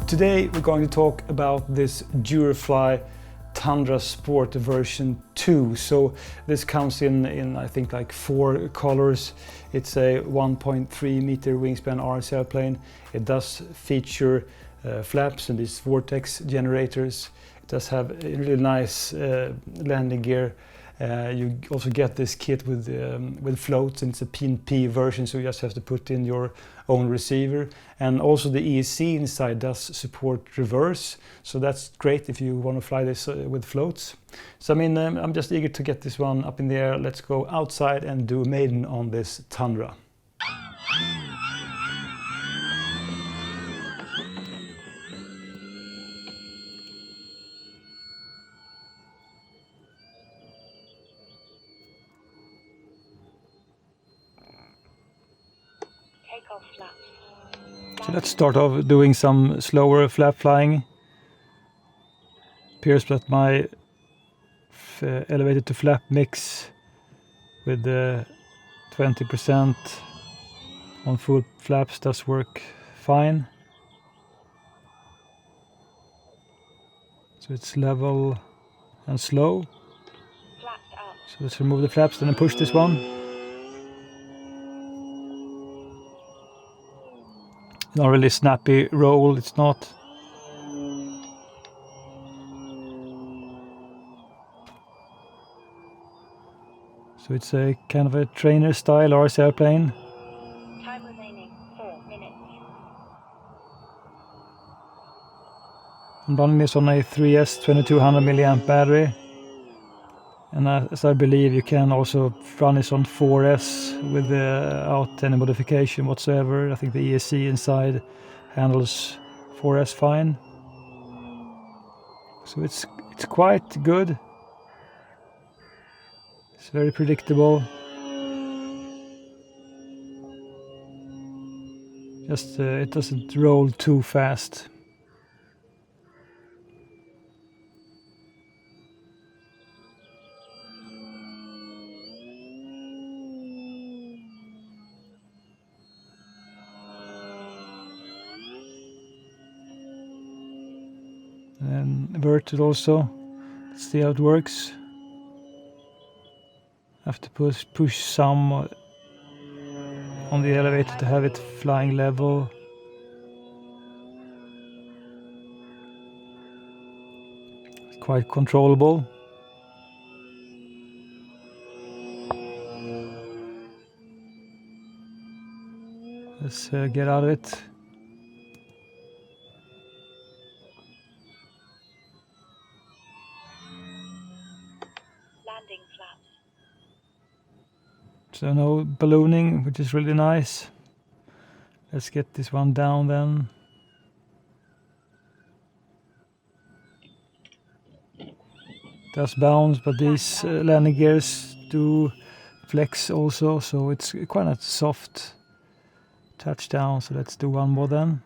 Today we're going to talk about this Durafly Tundra Sport version 2. So this comes in I think like 4 colors. It's a 1.3 meter wingspan RC airplane. It does feature flaps and these vortex generators. It does have a really nice landing gear. You also get this kit with floats, and it's a PNP version, so you just have to put in your own receiver. And also the ESC inside does support reverse, so that's great if you want to fly this with floats. So I mean, I'm just eager to get this one up in the air. Let's go outside and do a maiden on this Tundra. So let's start off doing some slower flap flying. Appears that my elevated to flap mix with the 20% on full flaps does work fine. So it's level and slow. So let's remove the flaps and then push this one. Not really snappy roll, it's not. So it's a kind of a trainer style RC airplane. Time remaining 4 minutes. I'm running this on a 3S 2200 milliamp battery. And as I believe you can also run this on 4S without any modification whatsoever. I think the ESC inside handles 4S fine. So it's quite good. It's very predictable. Just it doesn't roll too fast. And inverted also. Let's see how it works. Have to push some on the elevator to have it flying level. It's quite controllable. Let's get out of it. Landing flaps. So no ballooning, which is really nice. Let's get this one down then. It does bounce, but these landing gears do flex also, so it's quite a soft touchdown. So let's do one more then.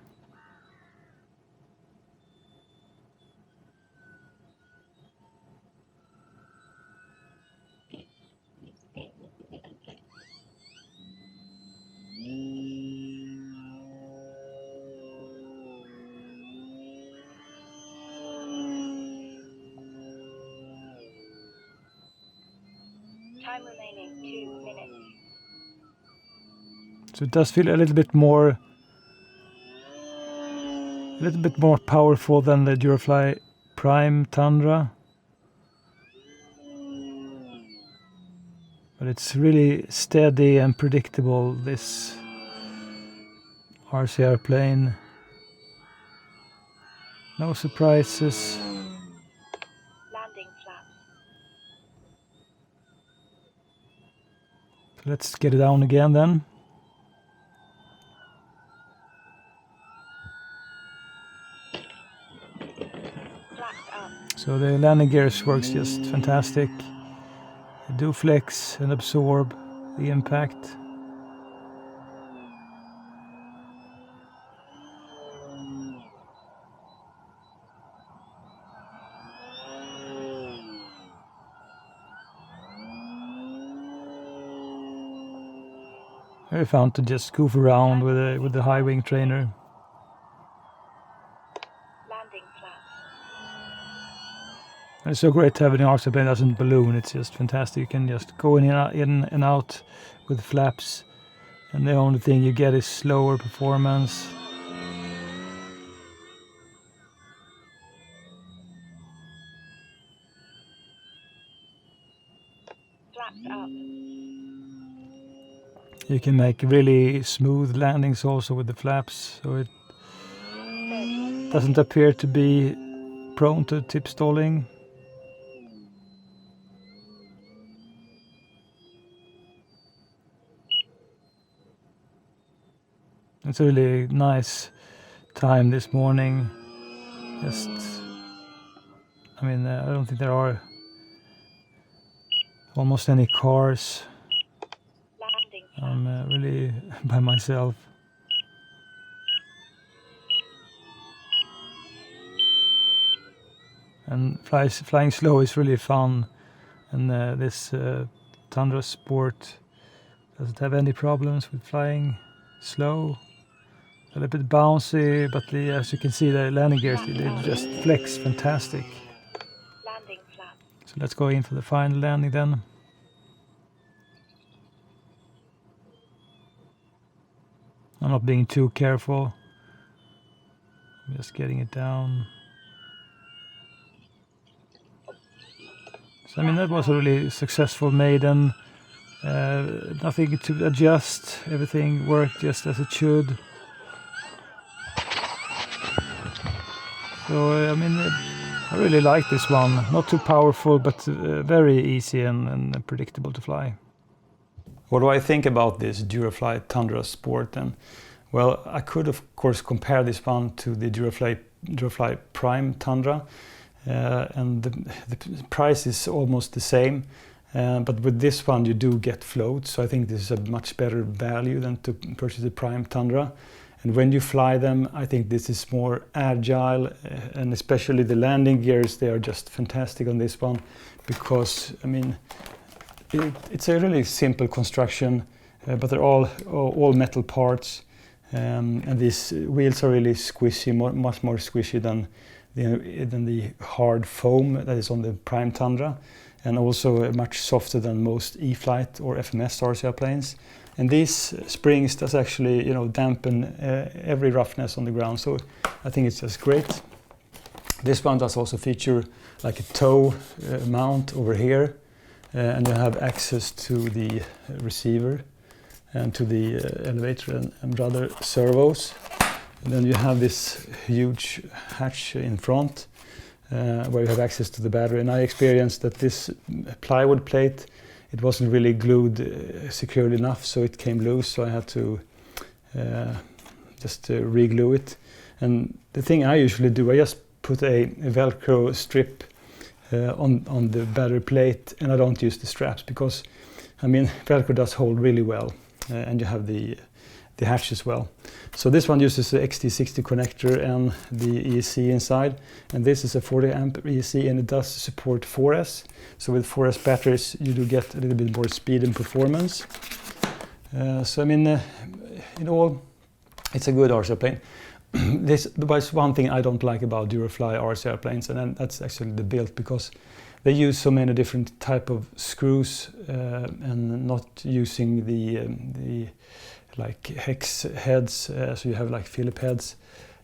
Time remaining 2 minutes. So it does feel a little bit more powerful than the Durafly Prime Tundra. But it's really steady and predictable, this RC airplane. No surprises. Landing flaps. So let's get it down again then. Flaps up. So the landing gears works just fantastic. They do flex and absorb the impact. Very fun to just goof around with the high wing trainer. And it's so great to have an RC plane that doesn't balloon. It's just fantastic. You can just go in and out with flaps, and the only thing you get is slower performance. Flaps up. You can make really smooth landings also with the flaps, so it 30. doesn't appear to be prone to tip stalling. It's a really nice time this morning. I don't think there are almost any cars. Landing flaps. I'm really by myself. And flying slow is really fun, and this Tundra Sport doesn't have any problems with flying slow. A little bit bouncy, but as you can see, the landing gears, they just flex fantastic. Landing flaps. So let's go in for the final landing then. I'm not being too careful. I'm just getting it down. So that was a really successful maiden. Nothing to adjust. Everything worked just as it should. So I really like this one. Not too powerful, but very easy and predictable to fly. What do I think about this Durafly Tundra Sport? And well, I could of course compare this one to the Durafly Prime Tundra, and the price is almost the same. But with this one you do get floats, so I think this is a much better value than to purchase the Prime Tundra. And when you fly them, I think this is more agile, and especially the landing gears, they are just fantastic on this one, because it's a really simple construction, but they're all metal parts, and these wheels are really squishy, much more squishy than the hard foam that is on the Prime Tundra, and also much softer than most E-flite or FMS RCR planes. And these springs does actually, dampen every roughness on the ground. So I think it's just great. This one does also feature like a tow mount over here, and you have access to the receiver and to the elevator and rudder servos. And then you have this huge hatch in front where you have access to the battery. And I experienced that this plywood plate, it wasn't really glued securely enough, so it came loose, so I had to just re-glue it. And the thing I usually do, I just put a Velcro strip on the battery plate, and I don't use the straps, because Velcro does hold really well, and you have the hatch as well. So this one uses the XT60 connector and the ESC inside, and this is a 40 amp ESC, and it does support 4S. So with 4S batteries you do get a little bit more speed and performance. In all, it's a good RCR plane. There's one thing I don't like about Durafly RCR planes, and that's actually the build, because they use so many different type of screws, and not using the like hex heads, so you have like Phillip heads,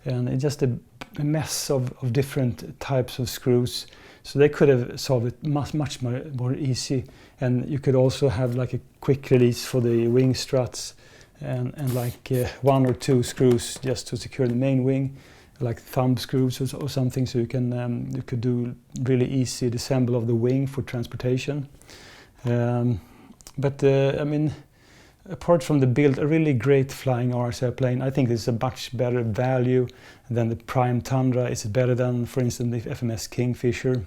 and it's just a mess of different types of screws. So they could have solved it much more easy, and you could also have like a quick release for the wing struts, and like 1 or 2 screws just to secure the main wing, like thumb screws or something, so you could do really easy disassemble of the wing for transportation. Apart from the build, a really great flying RCR plane. I think this is a much better value than the Prime Tundra. Is it better than, for instance, the FMS Kingfisher?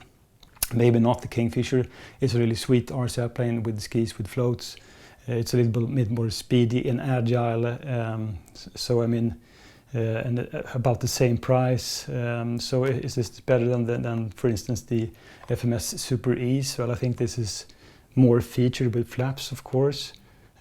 Maybe not the Kingfisher. It's a really sweet RCR plane with skis, with floats. It's a little bit more speedy and agile. And about the same price. So is this better than, for instance, the FMS Super E's? Well, I think this is more featured with flaps, of course.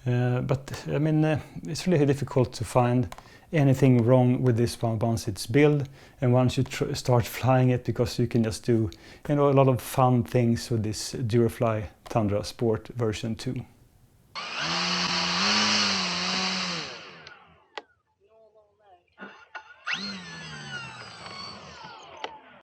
But I mean, it's really difficult to find anything wrong with this one once it's built and once you start flying it, because you can just do, you know, a lot of fun things with this Durafly Tundra Sport version 2.